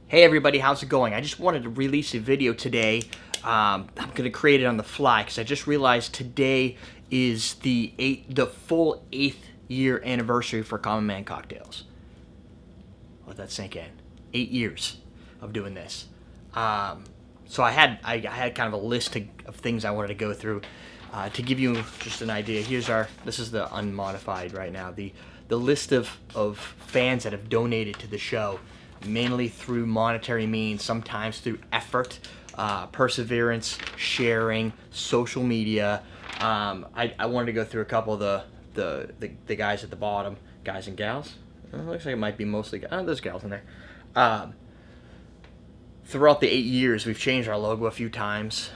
Hey everybody, how's it going? I just wanted to release a video today. I'm gonna create it on the fly because I just realized today is the full 8th year anniversary for Common Man Cocktails. Let that sink in. 8 years of doing this. So I had kind of a list of things I wanted to go through to give you just an idea. This is the unmodified right now. The list of fans that have donated to the show, mainly through monetary means, sometimes through effort, perseverance, sharing, social media. I wanted to go through a couple of the guys at the bottom, guys and gals. Looks like it might be mostly there's gals in there. Throughout the 8 years, we've changed our logo a few times.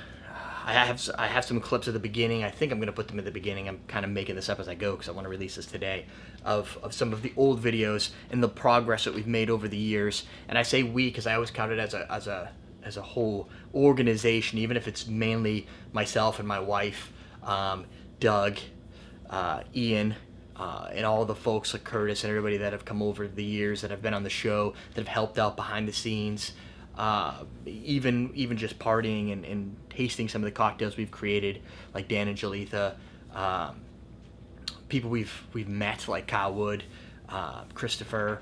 I have some clips at the beginning. I think I'm going to put them at the beginning. I'm kind of making this up as I go because I want to release this today of some of the old videos and the progress that we've made over the years. And I say we because I always count it as a whole organization, even if it's mainly myself and my wife, Doug, Ian, and all the folks like Curtis and everybody that have come over the years that have been on the show, that have helped out behind the scenes. Even just partying and tasting some of the cocktails we've created, like Dan and Jalitha, people we've met like Kyle Wood, Christopher,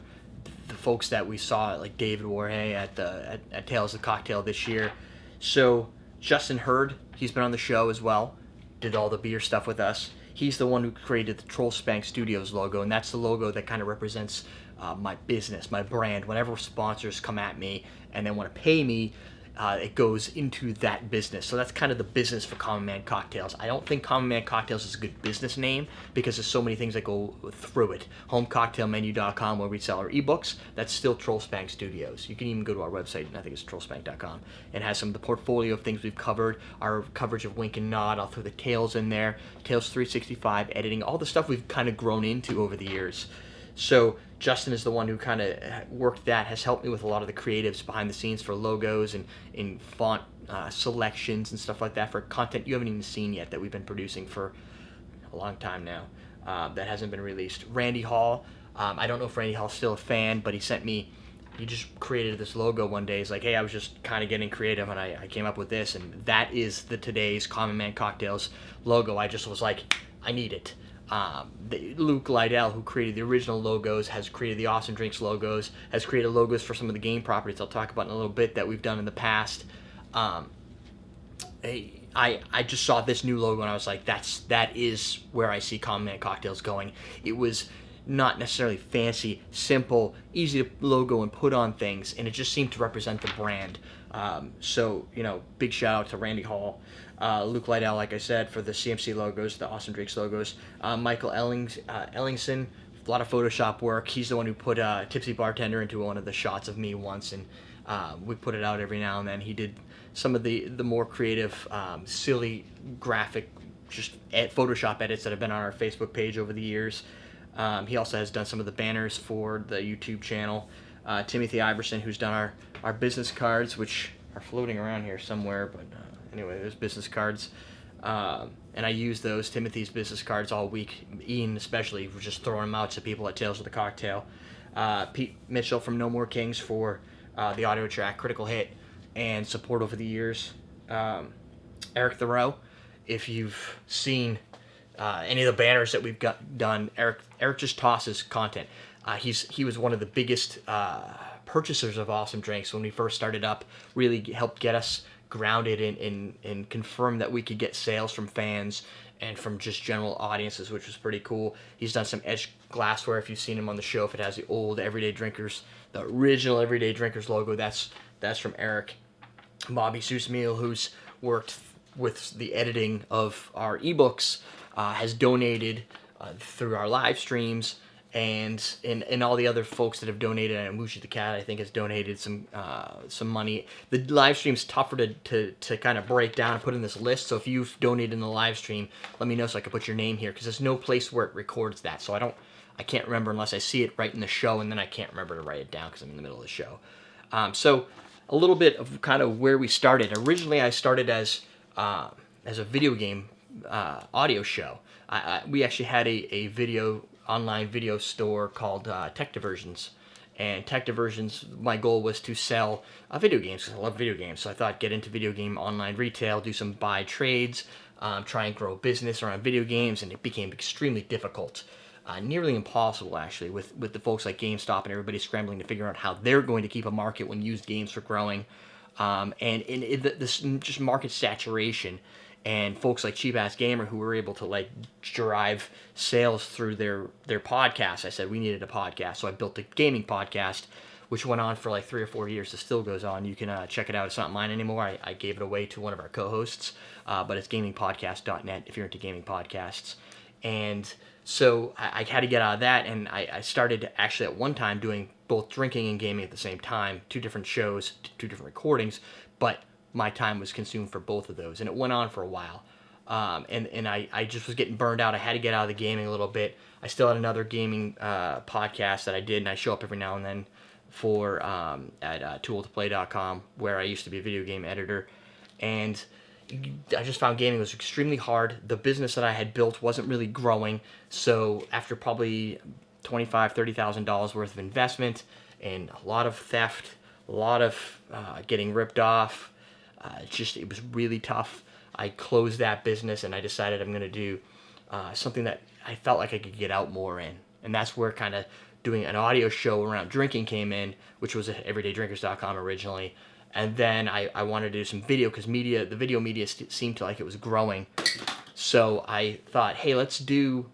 the folks that we saw like David Warhay at Tales of Cocktail this year. So Justin Hurd, he's been on the show as well, did all the beer stuff with us. He's the one who created the Troll Spank Studios logo, and that's the logo that kind of represents my business, my brand. Whenever sponsors come at me and they want to pay me, it goes into that business. So that's kind of the business for Common Man Cocktails. I don't think Common Man Cocktails is a good business name because there's so many things that go through it. HomeCocktailMenu.com, where we sell our ebooks, that's still Troll Spank Studios. You can even go to our website, and I think it's trollspank.com, and has some of the portfolio of things we've covered, our coverage of Wink and Nod. I'll throw the Tales in there, Tales 365, editing, all the stuff we've kind of grown into over the years. So Justin is the one who kind of worked that, has helped me with a lot of the creatives behind the scenes for logos and in font selections and stuff like that for content you haven't even seen yet that we've been producing for a long time now that hasn't been released. Randy Hall, I don't know if Randy Hall's still a fan, but he just created this logo one day. He's like, hey, I was just kind of getting creative and I came up with this, and that is today's Common Man Cocktails logo. I just was like, I need it. Luke Lydell, who created the original logos, has created the Awesome Drinks logos, has created logos for some of the game properties I'll talk about in a little bit that we've done in the past. I just saw this new logo and I was like, that is where I see Common Man Cocktails going. It was not necessarily fancy, simple, easy to logo and put on things, and it just seemed to represent the brand. So, big shout out to Randy Hall, Luke Lydell, like I said, for the CMC logos, the Awesome Drinks logos, Michael Ellingson, a lot of Photoshop work. He's the one who put Tipsy Bartender into one of the shots of me once, and we put it out every now and then. He did some of the more creative, silly graphic, just Photoshop edits that have been on our Facebook page over the years. He also has done some of the banners for the YouTube channel. Timothy Iverson, who's done our business cards, which are floating around here somewhere, but anyway, there's business cards. And I use those, Timothy's business cards, all week. Ian especially, was just throwing them out to people at Tales of the Cocktail. Pete Mitchell from No More Kings for the audio track, Critical Hit, and support over the years. Eric Thoreau, if you've seen any of the banners that we've done, Eric just tosses content. He was one of the biggest purchasers of Awesome Drinks when we first started up, really helped get us grounded and confirm that we could get sales from fans and from just general audiences, which was pretty cool. He's done some edged glassware, if you've seen him on the show, if it has the old Everyday Drinkers, the original Everyday Drinkers logo, that's from Eric. Bobby Susmeal, who's worked with the editing of our ebooks, has donated through our live streams, and all the other folks that have donated. And Mushi the Cat, I think, has donated some money. The live stream's tougher to kind of break down and put in this list, so if you've donated in the live stream, let me know so I can put your name here, because there's no place where it records that, so I can't remember unless I see it right in the show, and then I can't remember to write it down because I'm in the middle of the show. So a little bit of kind of where we started. Originally, I started as a video game audio show. We actually had a online video store called Tech Diversions, And tech diversions, my goal was to sell video games because I love video games. So I thought get into video game online retail, do some buy trades, try and grow a business around video games, and it became extremely difficult. Nearly impossible, actually, with the folks like GameStop and everybody scrambling to figure out how they're going to keep a market when used games are growing. This just market saturation, and folks like Cheap Ass Gamer who were able to like drive sales through their podcast. I said we needed a podcast, so I built a gaming podcast, which went on for like 3 or 4 years. It still goes on. You can check it out. It's not mine anymore. I gave it away to one of our co-hosts, but it's gamingpodcast.net if you're into gaming podcasts. And so I had to get out of that, and I started actually at one time doing both drinking and gaming at the same time, 2 different shows, 2 different recordings, but my time was consumed for both of those, and it went on for a while. And I just was getting burned out. I had to get out of the gaming a little bit. I still had another gaming podcast that I did, and I show up every now and then for at toooltoplay.com, where I used to be a video game editor. And I just found gaming was extremely hard. The business that I had built wasn't really growing. So after probably $25,000, $30,000 worth of investment and a lot of theft, a lot of getting ripped off, it was really tough. I closed that business and I decided I'm going to do something that I felt like I could get out more in. And that's where kind of doing an audio show around drinking came in, which was at everydaydrinkers.com originally. And then I wanted to do some video because the video media seemed to like it was growing. So I thought, hey, let's do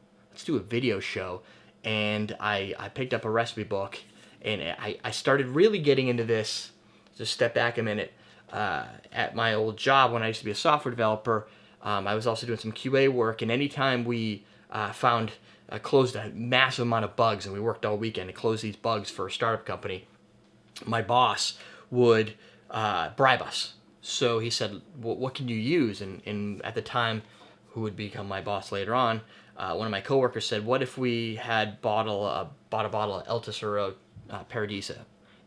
a video show. And I picked up a recipe book, and I started really getting into this. Just step back a minute. At my old job when I used to be a software developer, I was also doing some QA work. And anytime we closed a massive amount of bugs, and we worked all weekend to close these bugs for a startup company, my boss would bribe us. So he said, what can you use? And at the time, who would become my boss later on, one of my coworkers said, what if we had bought a bottle of El Tesoro Paradisa?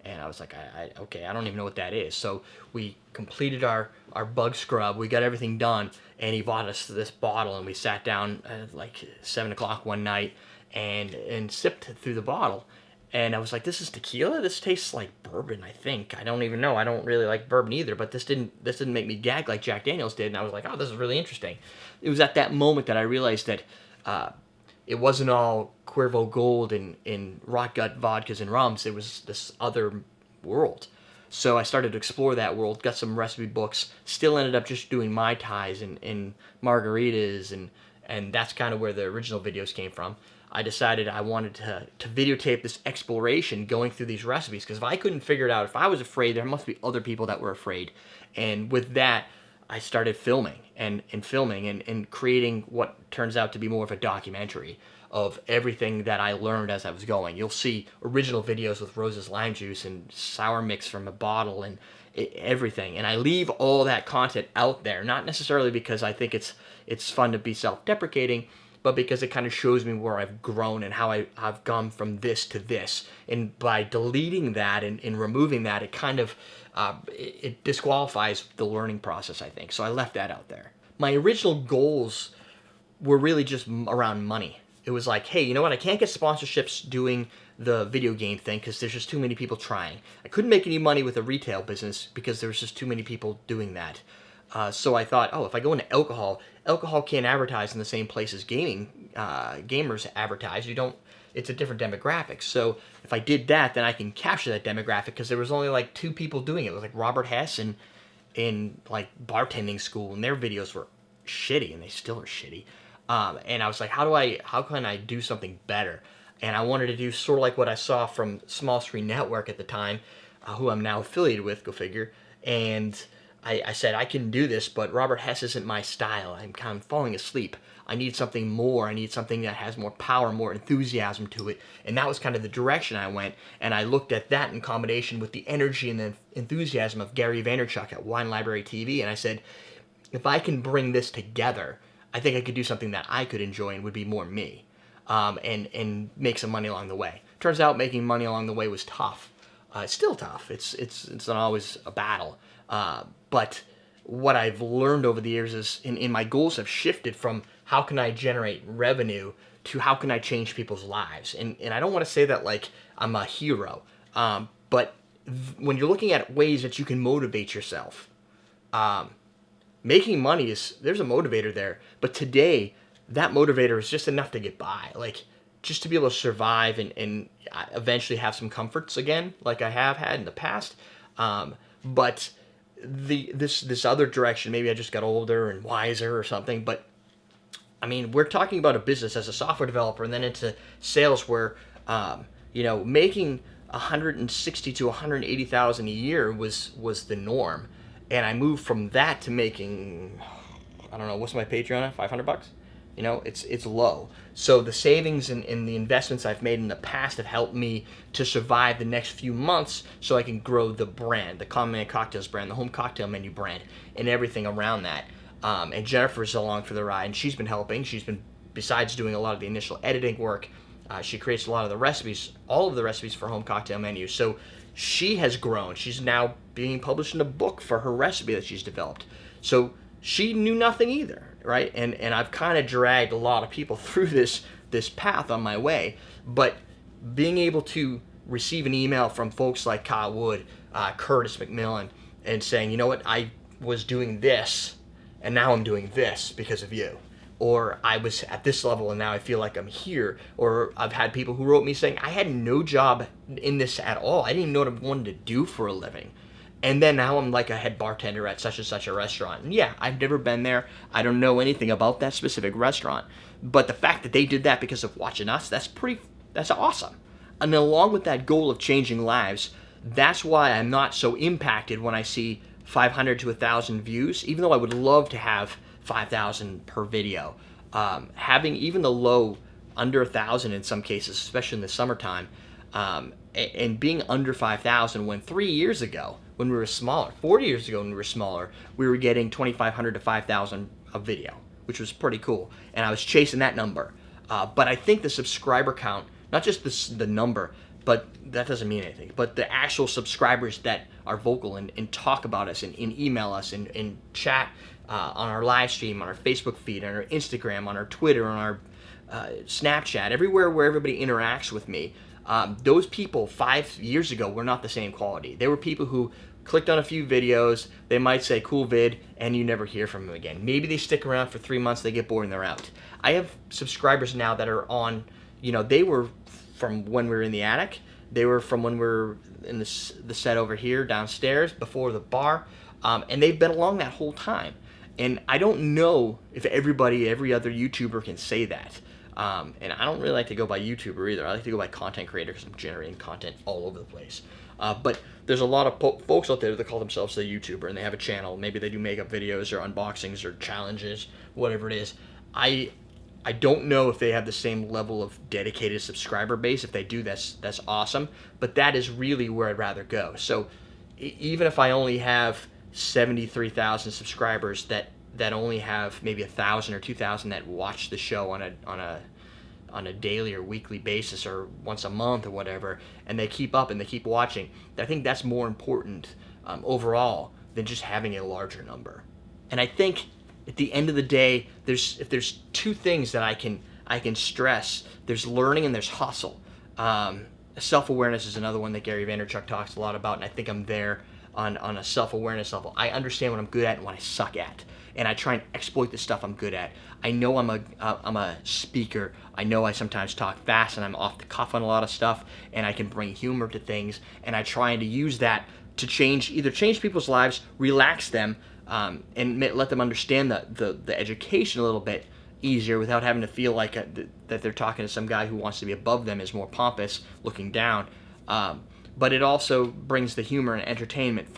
And I was like, okay, I don't even know what that is. So we completed our bug scrub. We got everything done, and he bought us this bottle, and we sat down at like 7 o'clock one night and sipped through the bottle. And I was like, this is tequila? This tastes like bourbon, I think. I don't even know. I don't really like bourbon either, but this didn't make me gag like Jack Daniels did. And I was like, oh, this is really interesting. It was at that moment that I realized that it wasn't all Cuervo Gold and Rot Gut vodkas and rums. It was this other world. So I started to explore that world, got some recipe books, still ended up just doing Mai Tais and margaritas, and that's kind of where the original videos came from. I decided I wanted to videotape this exploration going through these recipes, because if I couldn't figure it out, if I was afraid, there must be other people that were afraid. And with that, I started filming and creating what turns out to be more of a documentary of everything that I learned as I was going. You'll see original videos with Rose's lime juice and sour mix from a bottle and everything. And I leave all that content out there, not necessarily because I think it's fun to be self-deprecating, but because it kind of shows me where I've grown and how I've gone from this to this. And by deleting that and removing that, it kind of it disqualifies the learning process, I think. So I left that out there. My original goals were really just around money. It was like, hey, you know what? I can't get sponsorships doing the video game thing because there's just too many people trying. I couldn't make any money with a retail business because there was just too many people doing that. So I thought, if I go into alcohol can't advertise in the same place as gamers advertise. It's a different demographic. So if I did that, then I can capture that demographic, because there was only like 2 people doing it. It was like Robert Hess and in like bartending school, and their videos were shitty, and they still are shitty. And I was like, how can I do something better? And I wanted to do sort of like what I saw from Small Screen Network at the time, who I'm now affiliated with, go figure. And I said, I can do this, but Robert Hess isn't my style. I'm kind of falling asleep. I need something more. I need something that has more power, more enthusiasm to it. And that was kind of the direction I went. And I looked at that in combination with the energy and the enthusiasm of Gary Vaynerchuk at Wine Library TV. And I said, if I can bring this together, I think I could do something that I could enjoy and would be more me, and make some money along the way. Turns out making money along the way was tough. It's still tough. It's not always a battle. But what I've learned over the years is, in my goals have shifted from how can I generate revenue to how can I change people's lives. And I don't want to say that like I'm a hero. But when you're looking at ways that you can motivate yourself, making money there's a motivator there. But today, that motivator is just enough to get by. Like, just to be able to survive and eventually have some comforts again, like I have had in the past. But this other direction, maybe I just got older and wiser or something. But I mean, we're talking about a business as a software developer, and then into sales where making 160 to 180,000 a year was the norm, and I moved from that to making, I don't know, what's my Patreon at, $500? It's low. So the savings and the investments I've made in the past have helped me to survive the next few months, so I can grow the brand, the Common Man Cocktails brand, the home cocktail menu brand, and everything around that. And Jennifer's along for the ride, and she's been helping. She's been, besides doing a lot of the initial editing work, she creates a lot of the recipes, all of the recipes for home cocktail menus. So she has grown. She's now being published in a book for her recipe that she's developed. So she knew nothing either, right? And I've kind of dragged a lot of people through this path on my way. But being able to receive an email from folks like Kyle Wood, Curtis McMillan, and saying, you know what, I was doing this, and now I'm doing this because of you. Or I was at this level and now I feel like I'm here. Or I've had people who wrote me saying, I had no job in this at all. I didn't even know what I wanted to do for a living. And then now I'm like a head bartender at such and such a restaurant. And yeah, I've never been there. I don't know anything about that specific restaurant. But the fact that they did that because of watching us, that's awesome. And along with that goal of changing lives, that's why I'm not so impacted when I see 500 to 1,000 views, even though I would love to have 5,000 per video. Having even the low under 1,000 in some cases, especially in the summertime, and being under 5,000 when 3 years ago, when we were smaller, 4 years ago when we were smaller, we were getting 2,500 to 5,000 a video, which was pretty cool. And I was chasing that number. But I think the subscriber count, not just the number, but that doesn't mean anything, but the actual subscribers that are vocal and talk about us and email us and chat on our live stream, on our Facebook feed, on our Instagram, on our Twitter, on our Snapchat, everywhere where everybody interacts with me, those people 5 years ago were not the same quality. They were people who clicked on a few videos, they might say cool vid, and you never hear from them again. Maybe they stick around for 3 months, they get bored and they're out. I have subscribers now that are on, they were from when we were in the attic, they were from when we were in the set over here downstairs before the bar, and they've been along that whole time. And I don't know if every other YouTuber can say that. And I don't really like to go by YouTuber either. I like to go by content creator because I'm generating content all over the place. But there's a lot of folks out there that call themselves a YouTuber and they have a channel. Maybe they do makeup videos or unboxings or challenges, whatever it is. I don't know if they have the same level of dedicated subscriber base. If they do, that's awesome. But that is really where I'd rather go. So even if I only have 73,000 subscribers that only have maybe 1,000 or 2,000 that watch the show on a daily or weekly basis or once a month or whatever, and they keep up and they keep watching, I think that's more important overall than just having a larger number. And I think at the end of the day, if there's two things that I can stress, there's learning and there's hustle. Self-awareness is another one that Gary Vaynerchuk talks a lot about, and I think I'm there on a self-awareness level. I understand what I'm good at and what I suck at, and I try and exploit the stuff I'm good at. I know I'm a speaker. I know I sometimes talk fast and I'm off the cuff on a lot of stuff, and I can bring humor to things, and I try to use that to either change people's lives, relax them, and let them understand the education a little bit easier without having to feel like that they're talking to some guy who wants to be above them, is more pompous, looking down. But it also brings the humor and entertainment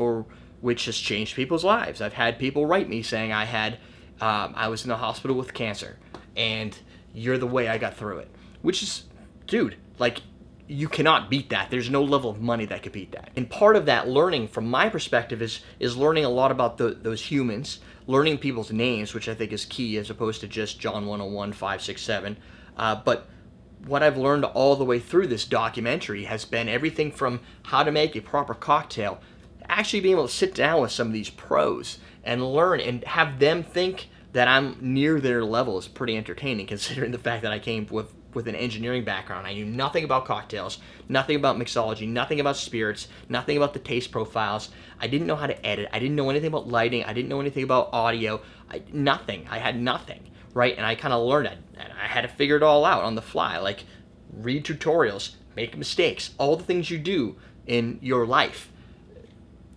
which has changed people's lives. I've had people write me saying I was in the hospital with cancer, and you're the way I got through it. Which is, dude, like, you cannot beat that. There's no level of money that could beat that. And part of that learning, from my perspective, is learning a lot about those humans, learning people's names, which I think is key, as opposed to just John 101, 5, 6, 7. But what I've learned all the way through this documentary has been everything from how to make a proper cocktail, actually being able to sit down with some of these pros and learn and have them think that I'm near their level is pretty entertaining, considering the fact that I came with with an engineering background. I knew nothing about cocktails, nothing about mixology, nothing about spirits, nothing about the taste profiles. I didn't know how to edit. I didn't know anything about lighting. I didn't know anything about audio. Nothing. I had nothing, right? And I kind of learned it. And I had to figure it all out on the fly, like read tutorials, make mistakes. All the things you do in your life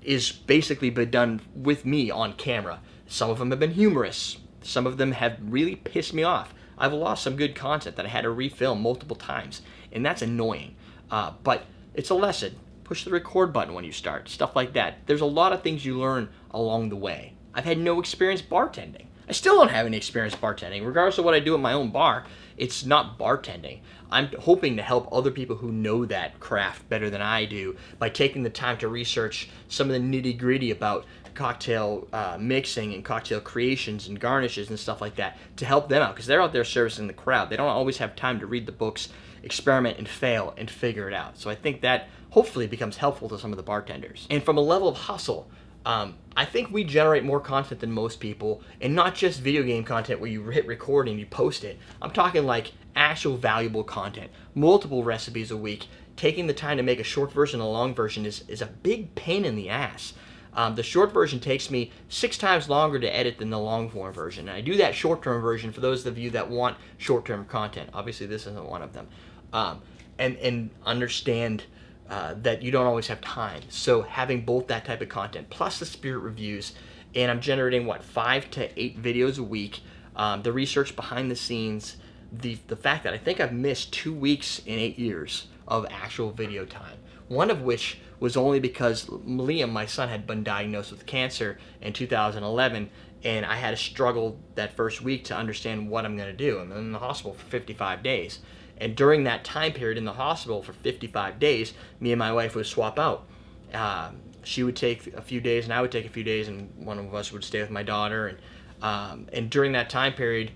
is basically been done with me on camera. Some of them have been humorous. Some of them have really pissed me off. I've lost some good content that I had to refilm multiple times, and that's annoying. But it's a lesson. Push the record button when you start, stuff like that. There's a lot of things you learn along the way. I've had no experience bartending. I still don't have any experience bartending. Regardless of what I do at my own bar, it's not bartending. I'm hoping to help other people who know that craft better than I do by taking the time to research some of the nitty-gritty about cocktail mixing and cocktail creations and garnishes and stuff like that to help them out, because they're out there servicing the crowd. They don't always have time to read the books, experiment and fail and figure it out. So I think that hopefully becomes helpful to some of the bartenders. And from a level of hustle, I think we generate more content than most people, and not just video game content where you hit record and you post it. I'm talking like actual valuable content, multiple recipes a week. Taking the time to make a short version and a long version is a big pain in the ass. The short version takes me 6 times longer to edit than the long form version. And I do that short term version for those of you that want short term content. Obviously this isn't one of them. And understand that you don't always have time. So having both that type of content plus the spirit reviews, and I'm generating 5 to 8 videos a week. The research behind the scenes, the fact that I think I've missed 2 weeks in 8 years of actual video time. One of which was only because Liam, my son, had been diagnosed with cancer in 2011, and I had to struggle that first week to understand what I'm going to do. I'm in the hospital for 55 days. And during that time period in the hospital for 55 days, me and my wife would swap out. She would take a few days, and I would take a few days, and one of us would stay with my daughter. And during that time period,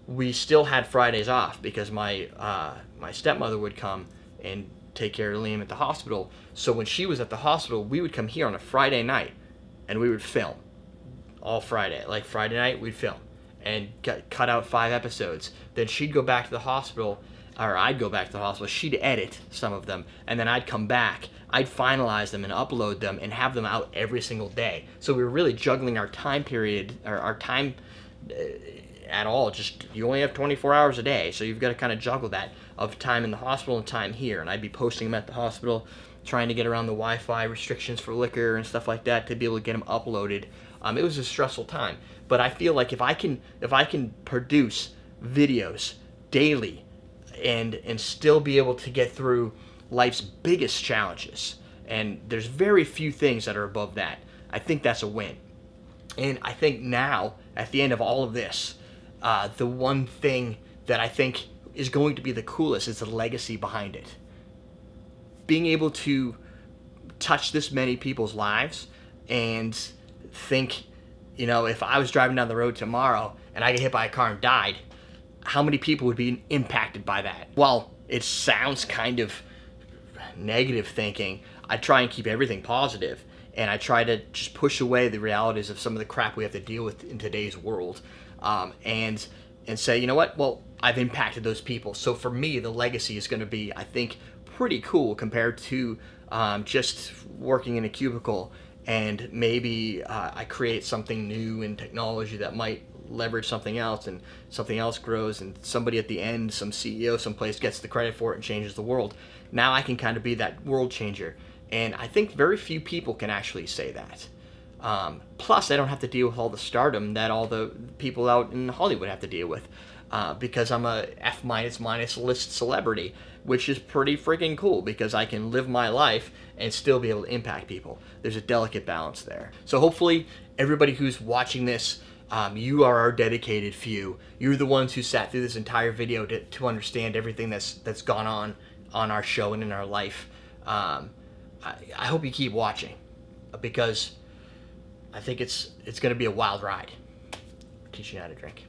we still had Fridays off because my stepmother would come and take care of Liam at the hospital. So when she was at the hospital, we would come here on a Friday night, and we would film all Friday. Like Friday night, we'd film and cut out 5 episodes. Then she'd go back to the hospital, or I'd go back to the hospital. She'd edit some of them, and then I'd come back. I'd finalize them and upload them and have them out every single day. So we were really juggling our time period, or our time at all. Just, you only have 24 hours a day, so you've got to kind of juggle that of time in the hospital and time here. And I'd be posting them at the hospital, trying to get around the Wi-Fi restrictions for liquor and stuff like that to be able to get them uploaded. It was a stressful time, but I feel like if I can produce videos daily and still be able to get through life's biggest challenges, and there's very few things that are above that, I think that's a win. And I think now, at the end of all of this, the one thing that I think is going to be the coolest is the legacy behind it. Being able to touch this many people's lives and think, if I was driving down the road tomorrow and I get hit by a car and died, how many people would be impacted by that? While it sounds kind of negative thinking, I try and keep everything positive, and I try to just push away the realities of some of the crap we have to deal with in today's world, and say, you know what? Well, I've impacted those people. So for me, the legacy is going to be, I think, pretty cool compared to just working in a cubicle, and maybe I create something new in technology that might leverage something else, and something else grows, and somebody at the end, some CEO someplace, gets the credit for it and changes the world. Now I can kind of be that world changer, and I think very few people can actually say that. Plus, I don't have to deal with all the stardom that all the people out in Hollywood have to deal with, because I'm a F minus list celebrity, which is pretty freaking cool because I can live my life and still be able to impact people. There's a delicate balance there. So hopefully everybody who's watching this, you are our dedicated few. You're the ones who sat through this entire video to understand everything that's gone on our show and in our life. I hope you keep watching, because I think it's going to be a wild ride. Teaching you how to drink.